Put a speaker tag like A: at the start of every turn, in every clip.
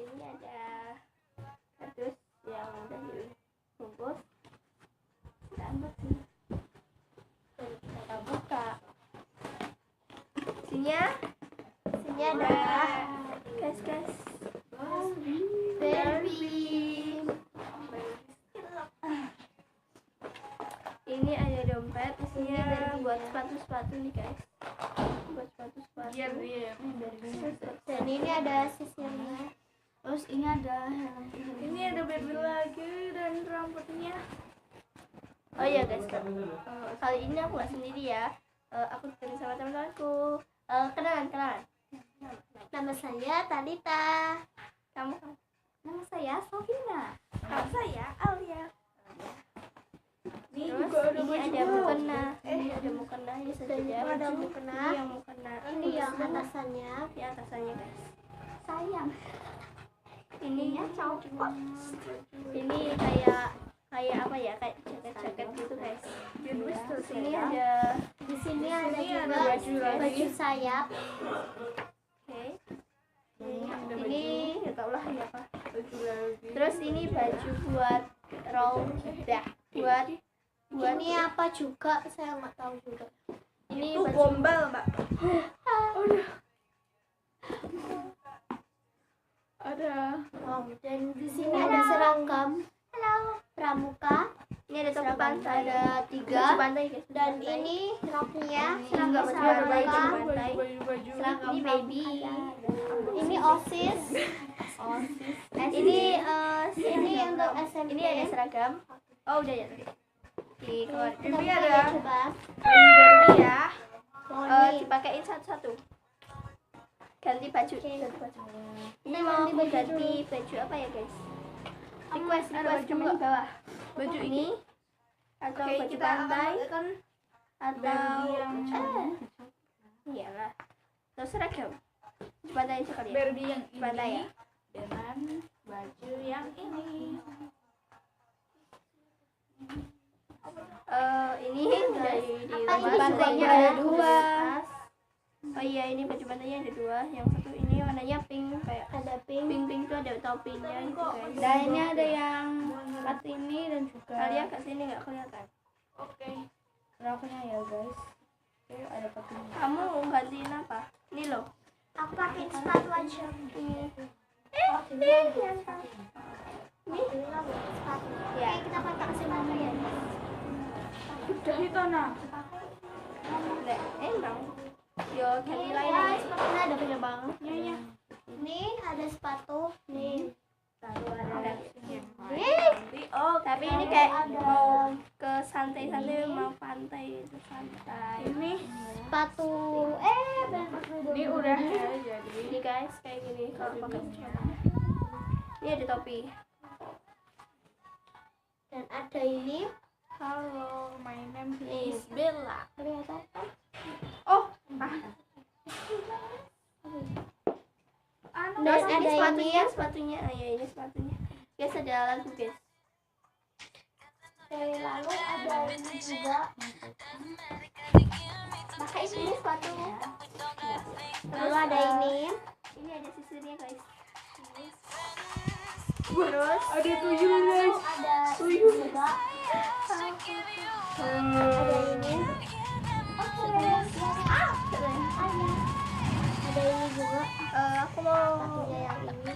A: ini ada kardus yang udah dibungkus. Kita unboxing. Kita buka. Isinya ada guys Barbie. Ini ada dompet, isinya buat sepatu nih guys. Buat sepatu. Dan ini ada sisirnya.
B: Terus ini ada
C: Ini ada Barbie lagi dan rambutnya.
A: Oh iya guys, kali ini aku nggak sendiri ya. Aku ditemani sama teman-temanku. Kenalan. Nama saya Talita. Kamu?
B: nama saya Sofina.
C: Nama saya Alia.
A: Terus ini ada mukena. Ini ada mukena. Ini saja ada mukena. Ini yang mukena.
B: Ini yang atasannya.
A: Di atasannya guys.
B: Sayang.
A: Ininya
B: copot.
A: Ini kayak apa ya? Kayak jaket gitu guys. Terus ini ada.
B: Di sini ada
C: Ini
B: juga
C: ada
B: baju sayap.
A: Oke.
C: Ada
A: Ini nggak tahu lah ini apa.
C: baju lagi.
A: Terus ini baju buat roll dah. Buat
B: Ini apa juga saya nggak tahu juga.
A: ini
C: Itu
A: baju
C: gombal, Mbak. Ada.
B: Oh, dan di sini ada seragam. Halo, pramuka.
A: ini ada topi pantai.
B: Ada
A: Baju
B: 3.
A: pantai guys.
B: Dan ini roknya
A: seragam
B: seragam
A: baju
B: pramuka.
A: pantai.
C: Baju.
A: Ini baby.
B: Ini OSIS.
A: Ini
B: Ini untuk SMP.
A: ini ada seragam. Oh udah ya tadi. Di keluar.
C: Ini
B: Kita
C: ada
B: coba.
C: baju Barbie ya.
B: Poni.
A: Dipakein satu-satu. Ganti baju.
B: Oke.
A: Ini
B: Kita
A: mau
B: ganti baju
A: ganti baju apa ya guys? Request
C: ada baju
A: komen di bawah.
C: Baju
A: Ini atau
C: Oke,
A: baju
C: kita akan
A: pantai
C: melakukan
A: atau
C: Barbie yang
A: iyalah. Atau seragam. Baju pantai aja kali ya.
C: Barbie yang
A: Pantai
C: ini
A: ya.
C: dengan baju yang ini.
A: Ini dari di
B: Apa ini?
A: rumah
B: Pantainya
A: ada
B: ada
A: 2. Oh iya, ini baju pantainya ada 2. Yang satu ini warnanya pink, kayak
B: Ada pink.
A: pink itu ada topinya gitu guys.
B: Dan ini ada yang ini dan juga
A: Kalian ke sini nggak kelihatan.
C: Oke.
B: roknya ya guys. Oke, ada pakai.
A: Kamu gantiin apa? Ini loh.
B: Aku pakai sepatu aja.
A: Ini.
B: Ini
A: Yang
B: sepatu.
A: Ya.
B: Oke, kita pakai kasih mama ya.
C: Udah itu nah.
A: Nggak, emang. Yo, ganti
B: Ini
A: lain
B: guys,
A: aja.
B: sepatunya ada banyak banget.
C: Nyonya.
B: Ini ada sepatu. Nih.
A: Lalu ada.
B: Nih.
C: Oh,
A: Tapi ini kayak mau ke santai-santai, mau pantai itu santai.
C: ini
B: Sepatu.
C: ini udah ya jadi.
A: Ini guys kayak gini kalau pakai celana. Ini ada topi.
B: Dan ada ini.
C: Halo, my name
A: Nih.
C: is Bella.
B: Kelihatan kan?
C: Oh,
A: Anu,
B: Dan
A: guys,
B: ada
A: sepatunya. Ah ya, ini sepatunya. Guys, ada lagu guys.
B: Dari lalu ada ini juga.
A: Pakai ini sepatunya.
B: Lalu ada ini.
A: Ini ada sisirnya guys.
C: terus ada tuyul guys.
B: Ada tuyul juga. Ada ini. Ada ini juga.
A: Aku mau
B: Satunya yang ini.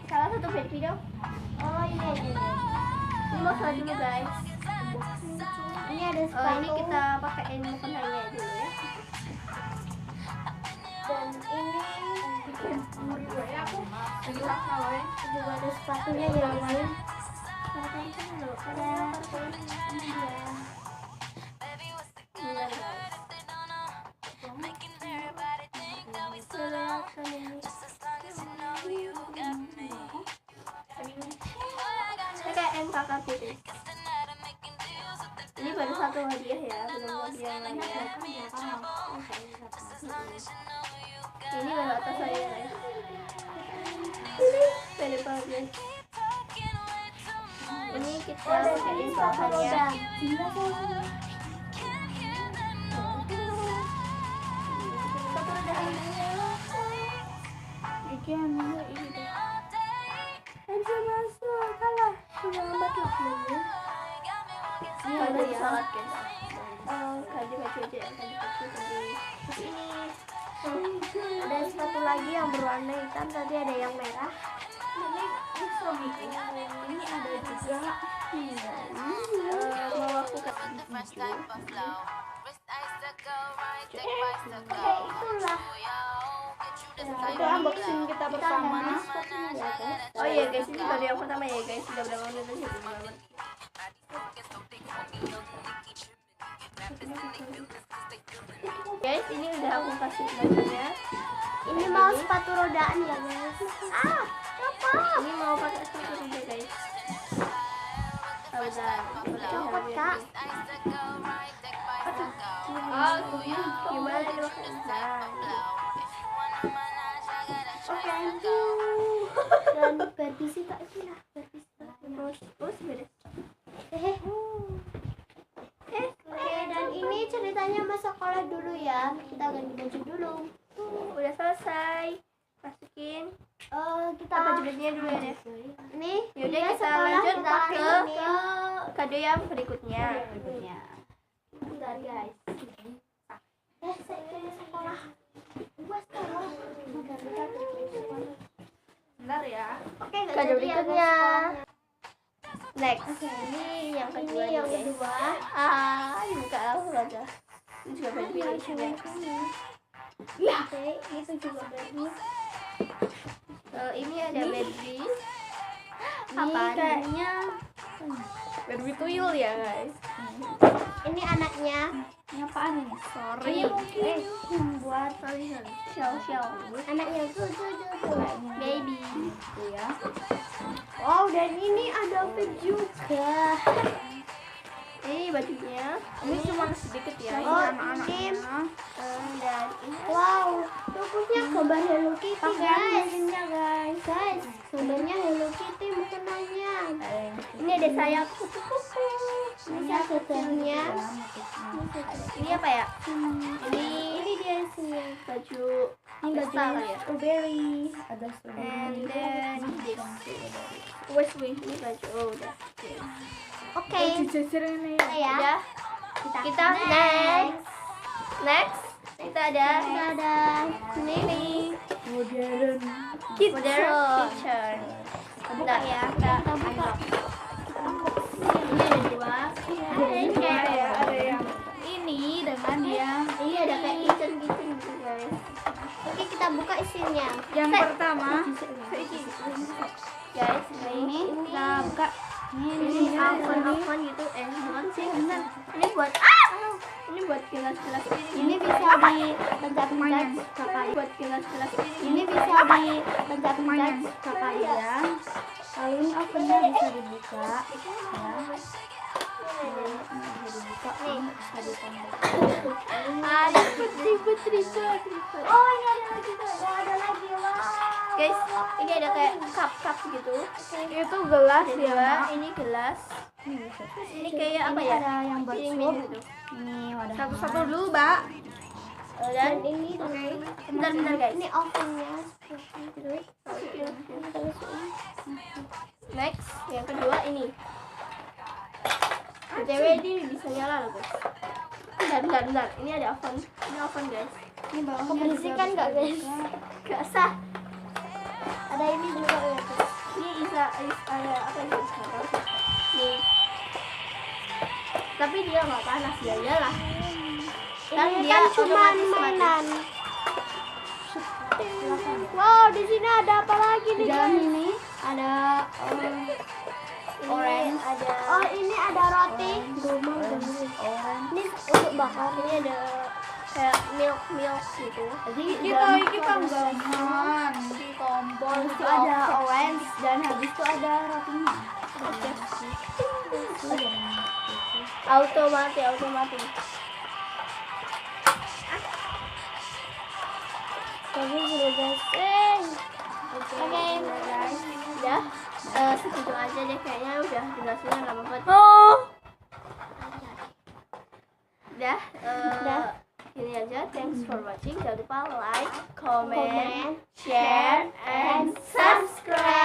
A: salah satu baby dong.
B: Oh iya ini.
A: Ini mau salah dulu guys.
B: Ini ada sepatu.
A: Ini kita pakein mukenanya dulu ya.
B: Dan ini
C: Ya aku jelas kalau ya.
B: juga ada sepatunya yang ini.
A: Pakein dulu.
B: Ada ini ya.
A: Bentar, guys. Ini kayak MKKB deh. Ini baru satu hadiah ya, belum hadiah yang lainnya. Ini baru atas saya guys. Ini pede banget guys. Ini kita pakein bahannya.
C: Ini ini
A: sholat guys. Baju aja, terus ini
B: Ada sepatu lagi yang berwarna hitam, tadi ada yang merah.
C: Ini suami ini ada juga.
A: mau aku kasih
B: Itulah.
C: Itu unboxing kita bersama.
A: oh iya guys, ini baru yang pertama ya guys, udah berapa menit aja banget. Guys, ini udah aku kasih bajunya.
B: Ini mau sepatu rodaan ya guys. Copot.
A: Ini mau pakai sepatu roda guys.
B: Copot kak.
A: Gimana ini makan?
B: Oke. Dan Barbie sih kak itu lah.
A: Terus beres.
B: Oke, dan ini ceritanya mas sekolah dulu ya. Kita ganti baju dulu.
A: Udah selesai. Masukin
B: Kita
A: baju-bajunya dulu ya deh.
B: ini
A: Yaudah,
B: dia
A: kita
B: sekolah,
A: lanjut
B: kita
A: ke
B: ini.
A: kado yang berikutnya.
B: Bentar guys. Saya ke sekolah. Gua sekolah.
C: Bentar ya.
B: Oke, nggak
A: Kado
B: jadi ya, guys,
A: berikutnya.
B: sekolahnya.
A: Next.
B: Oke,
A: Ini yang kedua
B: ini
A: nih,
B: yang
A: guys.
B: kedua.
A: Dibuka aku aja. Ini juga baju pilih juga.
B: Oke, itu juga Barbie.
A: Ini ada baby.
B: Ini
A: Apaan?
B: kayaknya
A: Baby tuyul ya guys.
B: ini anaknya.
C: Ini apaan ini?
A: Sorry.
B: Buat
A: Shell.
B: anaknya tuh.
A: Baby.
C: Ya.
B: Wow, dan ini ada fit juga.
A: Ini bajunya.
C: Ini cuma sedikit ya.
B: Oh,
C: Ini
B: ini.
A: Dan ini
B: Wow, tubuhnya gambar Hello Kitty
C: Pakai
B: guys. Guys, gambarnya Hello Kitty mukenanya.
A: ini ada sayap.
B: Ini satunya.
A: Ini apa ya?
B: Ini dia isinya.
A: Baju
B: Ini
A: pesta
B: baju
A: kali ya.
B: strawberry.
C: ada
A: And then this. Wes ini baju. Oh, udah.
B: Oke,
C: ini.
B: ya.
A: Udah. Kita next. Kita ada
B: ini
C: Modern.
A: kitchen.
B: buka ya. Kita buka.
A: Ini ada dua.
B: Ini
C: Ada yang ini dengan yang
A: Ini ada kayak kitchen gitu guys.
B: Oke, kita buka isinya.
C: yang pertama.
A: Guys,
B: Ini
C: Kita buka.
A: ini oven gitu. Bukan sih, bener. Ini buat ini buat gelas-gelas
B: ini bisa dipencet-pencet
A: Ini buat gelas-gelas
B: Ini bisa dipencet-pencet kapan ya. Lalu ini ovennya bisa dibuka. Ya. Bisa dibuka. Bisa ditombol.
A: ribet.
B: Oh, ini ada lagi tuh. Oh, ada lagi. Wow.
A: Guys, ini ada kayak cup gitu.
C: Itu gelas
A: Ada
C: ya,
A: dua,
C: Mak.
A: ini gelas. Ini kayak apa
B: Ini
A: ya?
B: ada yang buat
A: Ini
B: sup.
A: gitu.
B: Ini wadah.
C: Satu-satu dulu, Mbak.
A: Dan
B: Dan ini
A: bentar guys.
B: ini ovennya. Terus
A: Next, yang kedua ini. BTW ini bisa nyala loh guys. Bentar. Ini ada oven. Ini oven guys.
B: ini bawahnya keberisikan nggak guys?
A: Gak sah.
B: Ada ini juga ya guys.
A: Ini bisa ada apa sih? Nggak tahu sih. Nih. Tapi dia nggak panas ya lah. Kan
B: Ini
A: dia
B: kan cuma
A: otomatis mati.
B: mainan. Wow, di sini ada apa lagi
C: Di
B: nih?
C: dalam
B: guys?
C: ini
B: Ada
A: Orange. Ada.
B: oh, ini ada roti. Ini untuk bakar.
A: Ini ada kayak milk gitu.
C: Iki panggangan.
A: Tombol
C: Itu ada orange dan habis itu ada rotinya.
A: Automati.
B: Tapi sudah gasing.
A: Oke, udah. Segitu aja deh kayaknya udah durasinya lama banget. Udah. Ini aja. Thanks for watching. Jangan lupa like, comment, share, and subscribe.